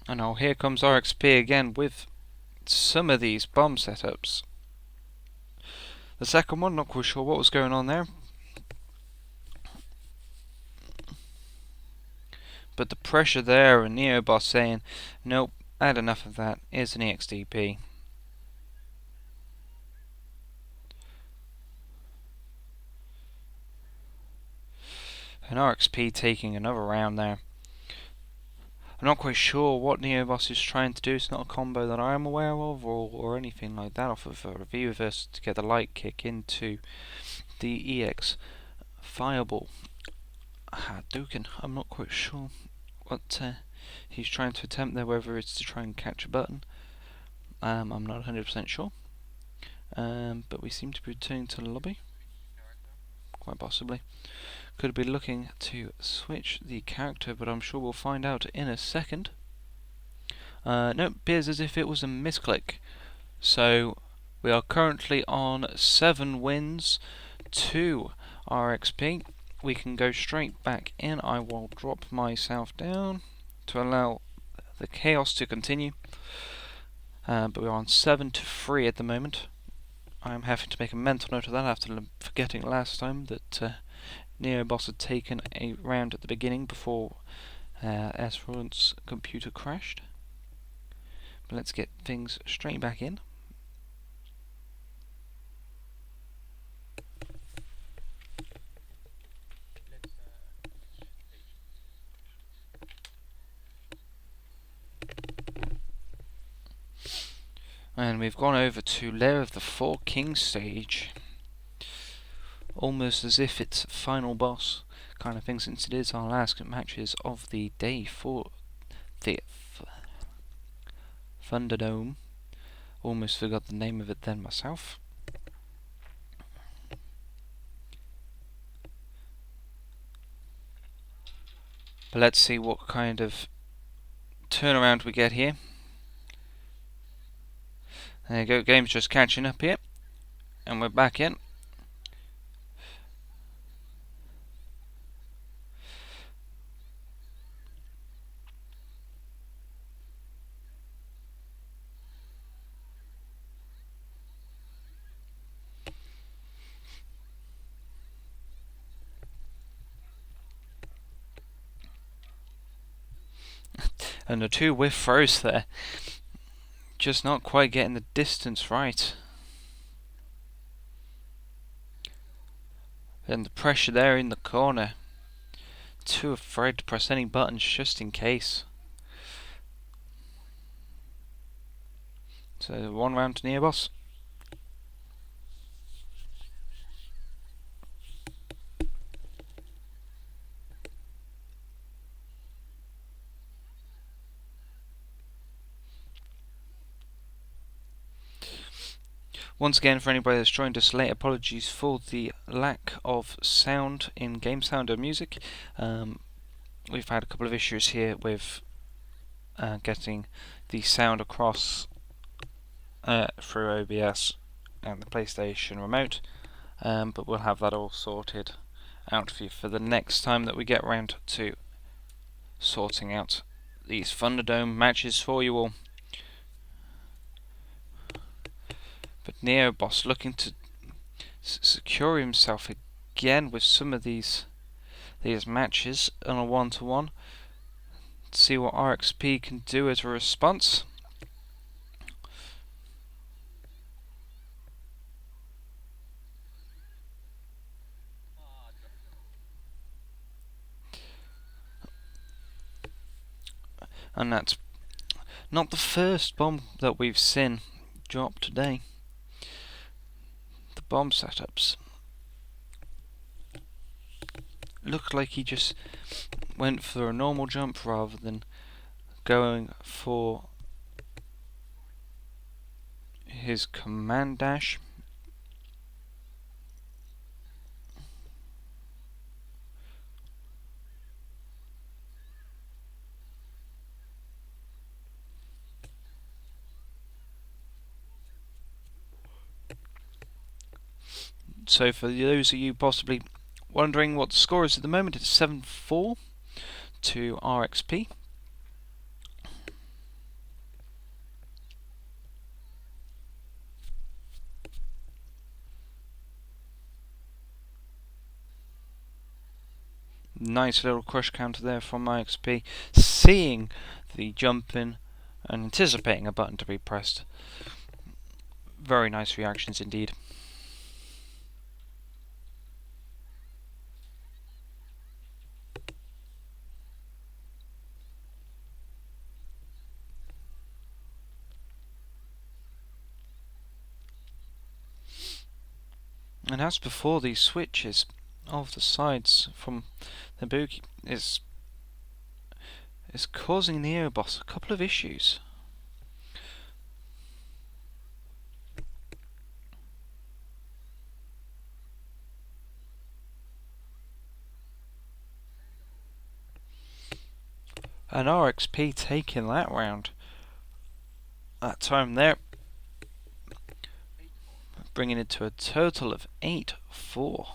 And now here comes RXP again with some of these bomb setups. The second one, not quite sure what was going on there. But the pressure there, and NeoBoss saying, nope, I had enough of that, here's an EXDP. And RXP taking another round there. I'm not quite sure what NeoBoss is trying to do. It's not a combo that I am aware of or anything like that off of a review of us to get the light kick into the EX Fireball Hadouken. I'm not quite sure what he's trying to attempt there, whether it's to try and catch a button. I'm not 100% sure. But we seem to be returning to the lobby. Quite possibly. Could be looking to switch the character, but I'm sure we'll find out in a second. No, appears as if it was a misclick. So we are currently on 7 wins to RXP. We can go straight back in. I will drop myself down to allow the chaos to continue. But we're on 7-3 at the moment. I'm having to make a mental note of that after forgetting last time that NeoBoss had taken a round at the beginning before SFV's computer crashed. But let's get things straight back in. And we've gone over to Lair of the Four Kings stage. Almost as if it's final boss kind of thing, since it is our last matches of the day for the Thunderdome. Almost forgot the name of it then myself. But let's see what kind of turnaround we get here. There you go, game's just catching up here. And we're back in. And the 2 whiff throws there. Just not quite getting the distance right. And the pressure there in the corner. Too afraid to press any buttons just in case. So 1 round to NeoBoss. Once again, for anybody that's joined us late, apologies for the lack of sound in game sound or music. We've had a couple of issues here with getting the sound across through OBS and the PlayStation remote, but we'll have that all sorted out for you for the next time that we get round to sorting out these Thunderdome matches for you all. But NeoBoss looking to secure himself again with some of these matches on a 1-to-1. See what RXP can do as a response. And that's not the first bomb that we've seen drop today. The bomb setups looked like he just went for a normal jump rather than going for his command dash. So for those of you possibly wondering what the score is at the moment, it's 7-4 to RXP. Nice little crush counter there from RXP, seeing the jump in and anticipating a button to be pressed. Very nice reactions indeed. And as before, these switches of the sides from the Boogie is causing the NeoBoss a couple of issues. And RXP taking that round. That time there, bringing it to a total of 8-4.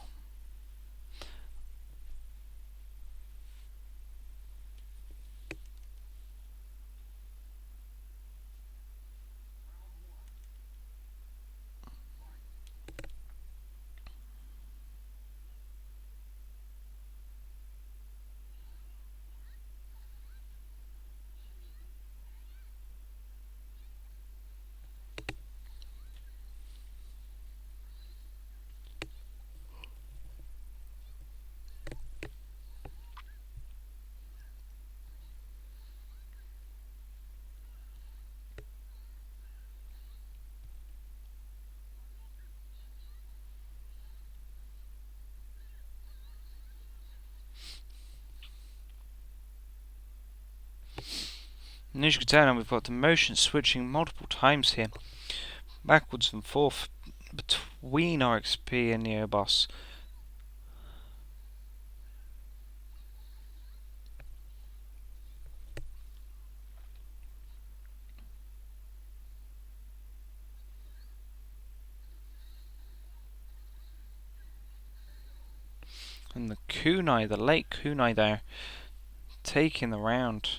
And as you can tell, now we've got the motion switching multiple times here, backwards and forth between RXP and NeoBoss. And the kunai, the late kunai there, taking the round.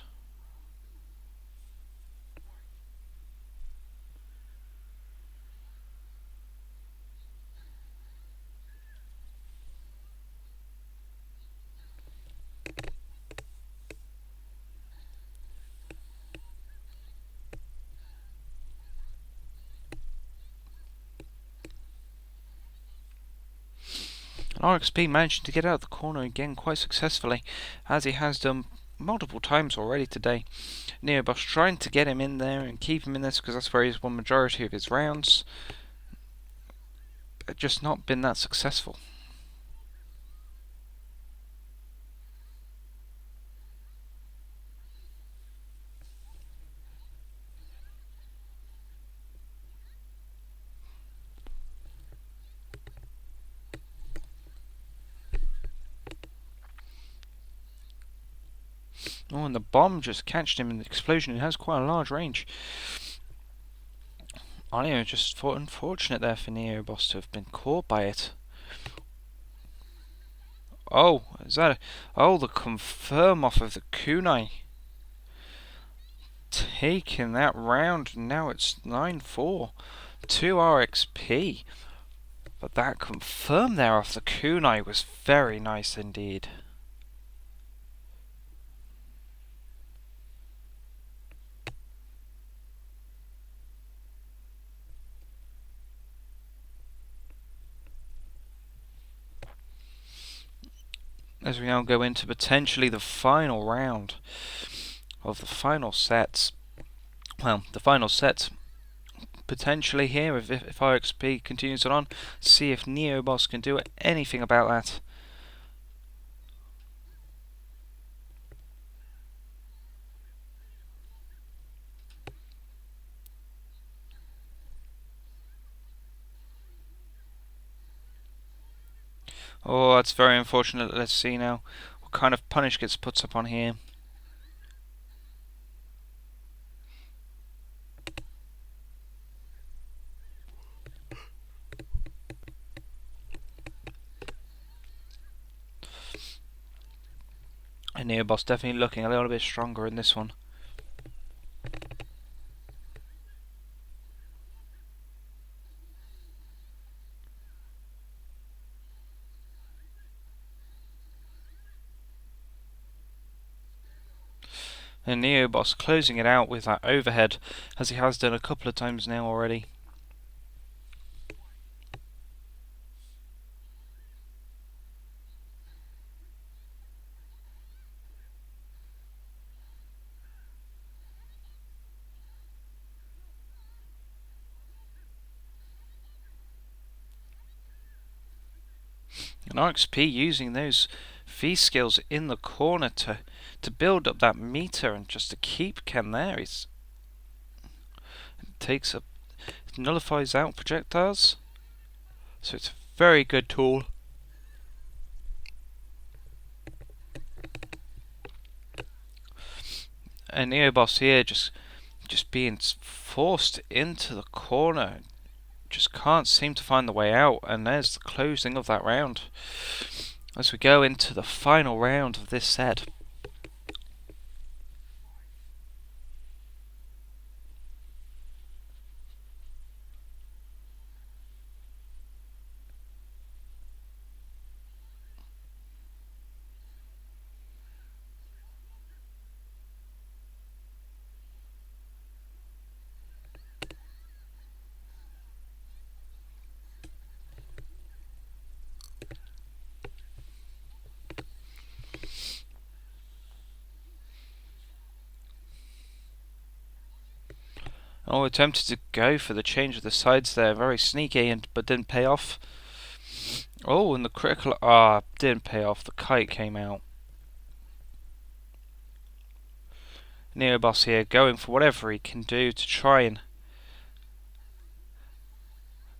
And RXP managing to get out of the corner again quite successfully, as he has done multiple times already today. NeoBoss trying to get him in there and keep him in this because that's where he's won majority of his rounds, but just not been that successful. Oh, and the bomb just catched him in the explosion. It has quite a large range. I just thought unfortunate there for NeoBoss to have been caught by it. Oh, is that oh, the confirm off of the kunai. Taking that round, now it's 9-4. 2 RXP. But that confirm there off the kunai was very nice indeed. As we now go into potentially the final round of the final sets. Well, the final set potentially here, if RXP continues on, see if NeoBoss can do anything about that. Oh, that's very unfortunate. Let's see now what kind of punish gets put up on here. And NeoBoss definitely looking a little bit stronger in this one. And NeoBoss closing it out with that overhead, as he has done a couple of times now already. And RXP using those V skills in the corner to build up that meter and just to keep Ken there. It nullifies out projectiles, so it's a very good tool. And NeoBoss here just being forced into the corner, just can't seem to find the way out, and there's the closing of that round as we go into the final round of this set. Oh, attempted to go for the change of the sides there, very sneaky, but didn't pay off. Oh, and the critical didn't pay off. The kite came out. NeoBoss here going for whatever he can do to try and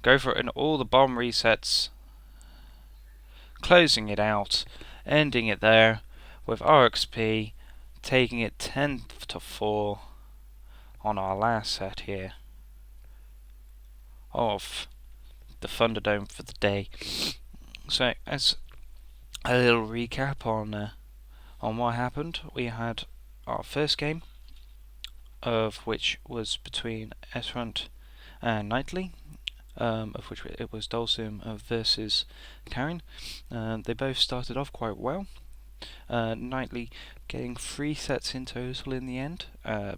go for it in all the bomb resets, closing it out, ending it there with RXP taking it 10-4 on our last set here of the Thunderdome for the day. So, as a little recap on what happened, we had our first game, of which was between SFV and Knightley, of which it was Dulcim versus Karen. They both started off quite well. Knightley getting 3 sets in total in the end,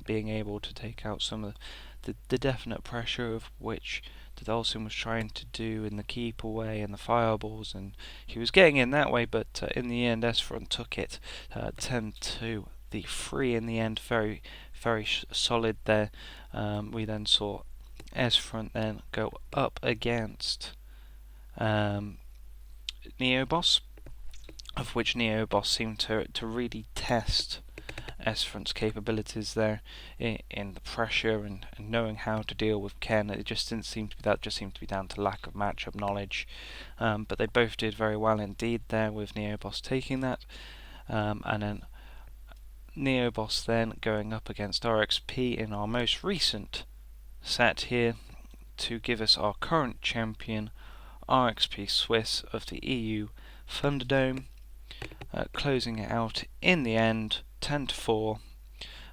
being able to take out some of the definite pressure of which the Dulcim was trying to do in the keep away and the fireballs, and he was getting in that way, but in the end SFV took it 10-2. The 3 in the end, very solid there. We then saw SFV then go up against NeoBoss, of which NeoBoss seemed to really test SFV's capabilities there in the pressure and knowing how to deal with Ken. It just didn't seem to be that; just seemed to be down to lack of matchup knowledge. But they both did very well indeed there, with NeoBoss taking that, and then NeoBoss then going up against RXP in our most recent set here to give us our current champion, RXP Swiss of the EU Thunderdome, closing it out in the end 10-4.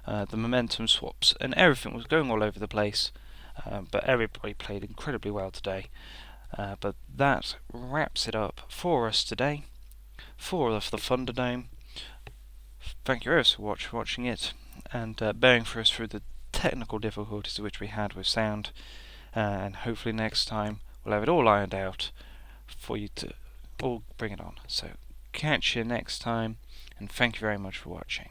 The momentum swaps and everything was going all over the place, but everybody played incredibly well today. But that wraps it up for us today for the Thunderdome. Thank you very much for watching it and bearing for us through the technical difficulties which we had with sound, and hopefully next time we'll have it all ironed out for you to all bring it on. So catch you next time, and thank you very much for watching.